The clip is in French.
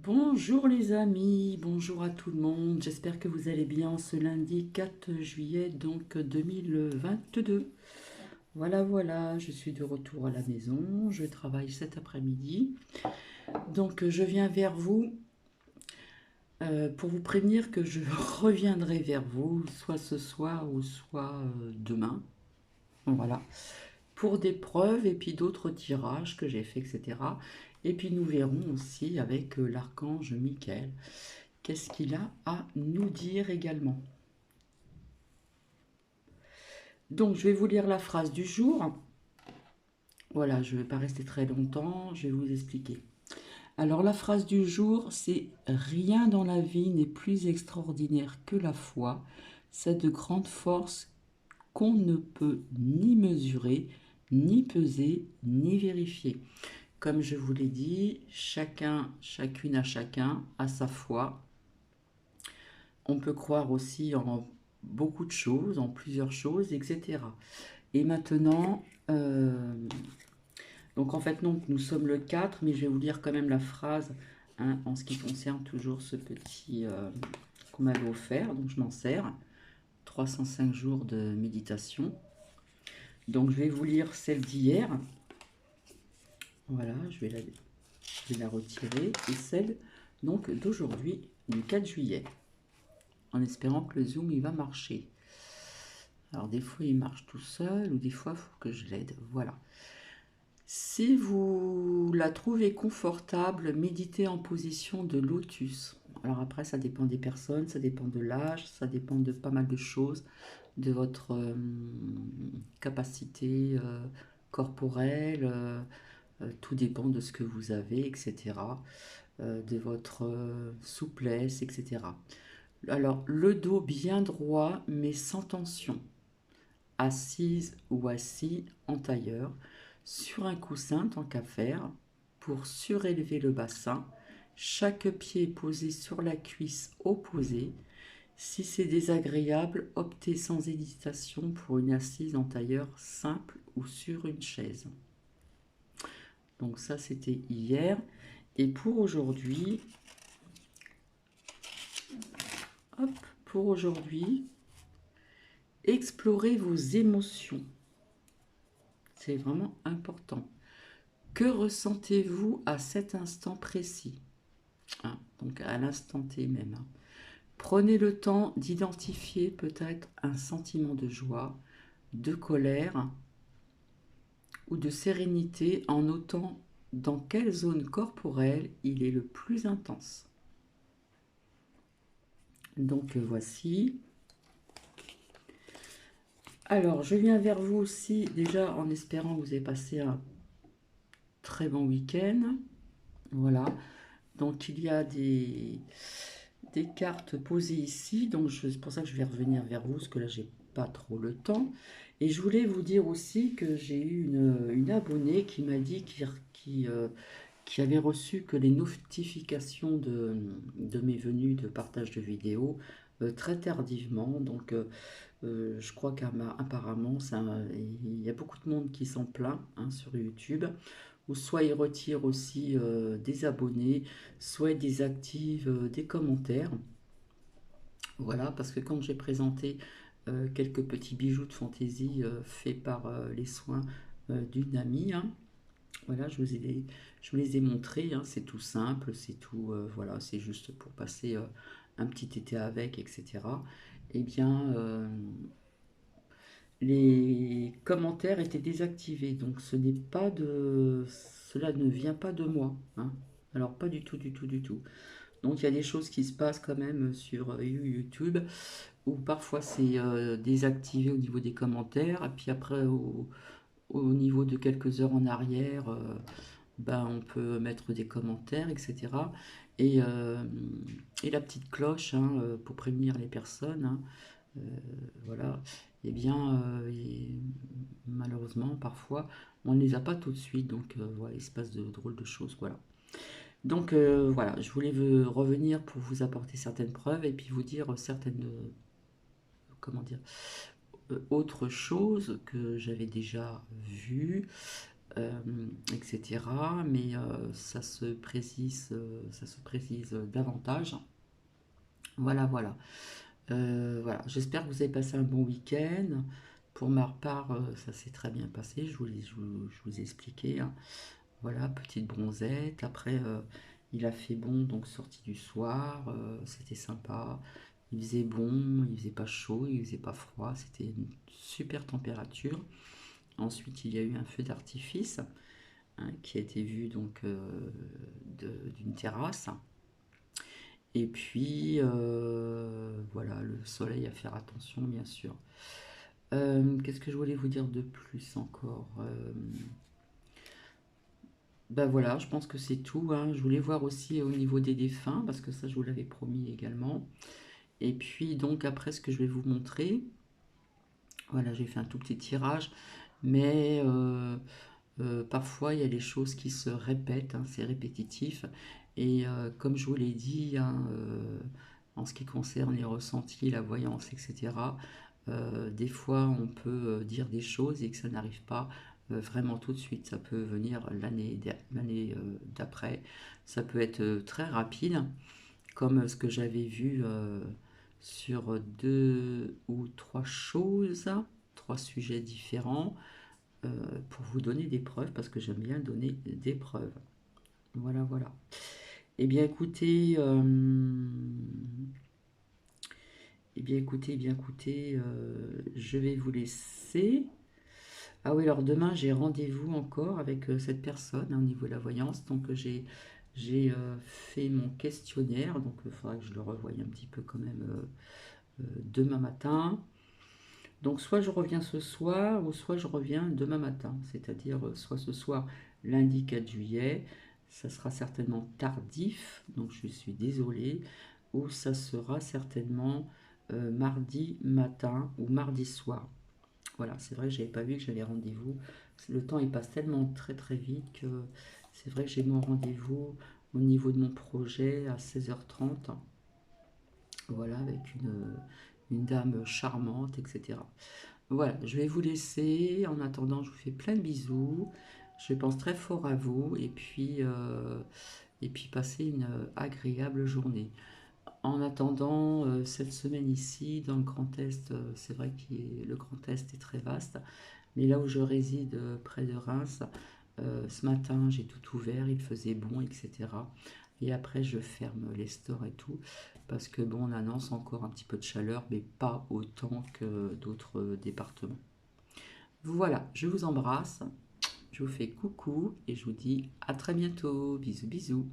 Bonjour les amis, bonjour à tout le monde, j'espère que vous allez bien ce lundi 4 juillet donc 2022. Voilà, je suis de retour à la maison, je travaille cet après-midi. Donc je viens vers vous pour vous prévenir que je reviendrai vers vous soit ce soir ou soit demain. Voilà, pour des preuves et puis d'autres tirages que j'ai fait, etc. Et puis nous verrons aussi avec l'archange Michael. Qu'est-ce qu'il a à nous dire également? Donc, je vais vous lire la phrase du jour. Voilà, je ne vais pas rester très longtemps, je vais vous expliquer. Alors, la phrase du jour, c'est rien dans la vie n'est plus extraordinaire que la foi. C'est de grande force qu'on ne peut ni mesurer, ni peser, ni vérifier. Comme je vous l'ai dit, chacun, chacune à chacun a sa foi. On peut croire aussi en beaucoup de choses, en plusieurs choses, etc. Et maintenant, donc en fait non, nous sommes le 4, mais je vais vous lire quand même la phrase hein, en ce qui concerne toujours ce petit qu'on m'avait offert, donc je m'en sers. 305 jours de méditation. Donc je vais vous lire celle d'hier. Voilà, je vais la retirer. Et celle donc d'aujourd'hui, du 4 juillet. En espérant que le Zoom il va marcher. Alors des fois il marche tout seul ou des fois il faut que je l'aide. Voilà. Si vous la trouvez confortable, méditez en position de lotus. Alors après, ça dépend des personnes, ça dépend de l'âge, ça dépend de pas mal de choses, de votre capacité corporelle, tout dépend de ce que vous avez, etc., de votre souplesse, etc. Alors, le dos bien droit, mais sans tension, assise ou assis en tailleur, sur un coussin tant qu'à faire, pour surélever le bassin, chaque pied posé sur la cuisse opposée. Si c'est désagréable, optez sans hésitation pour une assise en tailleur simple ou sur une chaise. Donc ça c'était hier. Et pour aujourd'hui, hop, pour aujourd'hui, explorez vos émotions. C'est vraiment important. Que ressentez-vous à cet instant précis hein, donc à l'instant T même. Hein. Prenez le temps d'identifier peut-être un sentiment de joie, de colère ou de sérénité en notant dans quelle zone corporelle il est le plus intense. Donc voici. Alors je viens vers vous aussi déjà en espérant que vous ayez passé un très bon week-end. Voilà. Donc il y a des cartes posées ici, donc c'est pour ça que je vais revenir vers vous, parce que là j'ai pas trop le temps. Et je voulais vous dire aussi que j'ai eu une abonnée qui m'a dit qui avait reçu que les notifications de mes venues de partage de vidéos très tardivement. Donc je crois qu'apparemment il y a beaucoup de monde qui s'en plaint hein, sur YouTube ou soit ils retirent aussi des abonnés, soit ils désactivent des commentaires. Voilà, parce que quand j'ai présenté quelques petits bijoux de fantaisie faits par les soins d'une amie, hein, voilà, je vous les ai montrés, hein, c'est tout simple, c'est tout, voilà, c'est juste pour passer un petit été avec, etc. Eh bien, les commentaires étaient désactivés, donc cela ne vient pas de moi, hein. Alors pas du tout, du tout, du tout. Donc il y a des choses qui se passent quand même sur YouTube où parfois c'est désactivé au niveau des commentaires et puis après au niveau de quelques heures en arrière, ben, on peut mettre des commentaires, etc. Et, euh, et la petite cloche hein, pour prévenir les personnes. Hein, euh, voilà, eh bien, malheureusement, parfois, on ne les a pas tout de suite, donc voilà, il se passe de drôles de choses, voilà. Donc voilà, je voulais revenir pour vous apporter certaines preuves et puis vous dire certaines, comment dire, autres choses que j'avais déjà vues. etc. Mais ça se précise davantage. Voilà, voilà. Voilà, j'espère que vous avez passé un bon week-end. Pour ma part, ça s'est très bien passé, je vous ai expliqué, hein. Voilà, petite bronzette. Après, il a fait bon, donc sortie du soir, c'était sympa. Il faisait bon, il faisait pas chaud, il faisait pas froid, c'était une super température. Ensuite, il y a eu un feu d'artifice, hein, qui a été vu donc d'une terrasse. Et puis, voilà, le soleil à faire attention, bien sûr. Qu'est-ce que je voulais vous dire de plus encore? Ben voilà, je pense que c'est tout, hein. Je voulais voir aussi au niveau des défunts, parce que ça, je vous l'avais promis également. Et puis, donc, après, ce que je vais vous montrer, voilà, j'ai fait un tout petit tirage, mais parfois, il y a des choses qui se répètent, hein, c'est répétitif. Et comme je vous l'ai dit, hein, en ce qui concerne les ressentis, la voyance, etc., des fois, on peut dire des choses et que ça n'arrive pas vraiment tout de suite. Ça peut venir l'année d'après. Ça peut être très rapide, comme ce que j'avais vu sur deux ou trois choses, trois sujets différents, euh, pour vous donner des preuves, parce que j'aime bien donner des preuves. Voilà, voilà. Eh bien, écoutez, je vais vous laisser. Ah oui, alors demain, j'ai rendez-vous encore avec cette personne, hein, au niveau de la voyance. Donc, j'ai fait mon questionnaire. Donc, il faudra que je le revoie un petit peu quand même demain matin. Donc, soit je reviens ce soir, ou soit je reviens demain matin. C'est-à-dire, soit ce soir, lundi 4 juillet, ça sera certainement tardif. Donc, je suis désolée. Ou ça sera certainement mardi matin ou mardi soir. Voilà, c'est vrai que j'avais pas vu que j'avais rendez-vous. Le temps il passe tellement très très vite que c'est vrai que j'ai mon rendez-vous au niveau de mon projet à 16h30. Voilà, avec une dame charmante, etc. Voilà, je vais vous laisser. En attendant, je vous fais plein de bisous. Je pense très fort à vous et puis passez une agréable journée. En attendant, cette semaine ici, dans le Grand Est, c'est vrai que le Grand Est est très vaste, mais là où je réside, près de Reims, ce matin, j'ai tout ouvert, il faisait bon, etc. Et après, je ferme les stores et tout, parce que bon, on annonce encore un petit peu de chaleur, mais pas autant que d'autres départements. Voilà, je vous embrasse, je vous fais coucou et je vous dis à très bientôt. Bisous, bisous.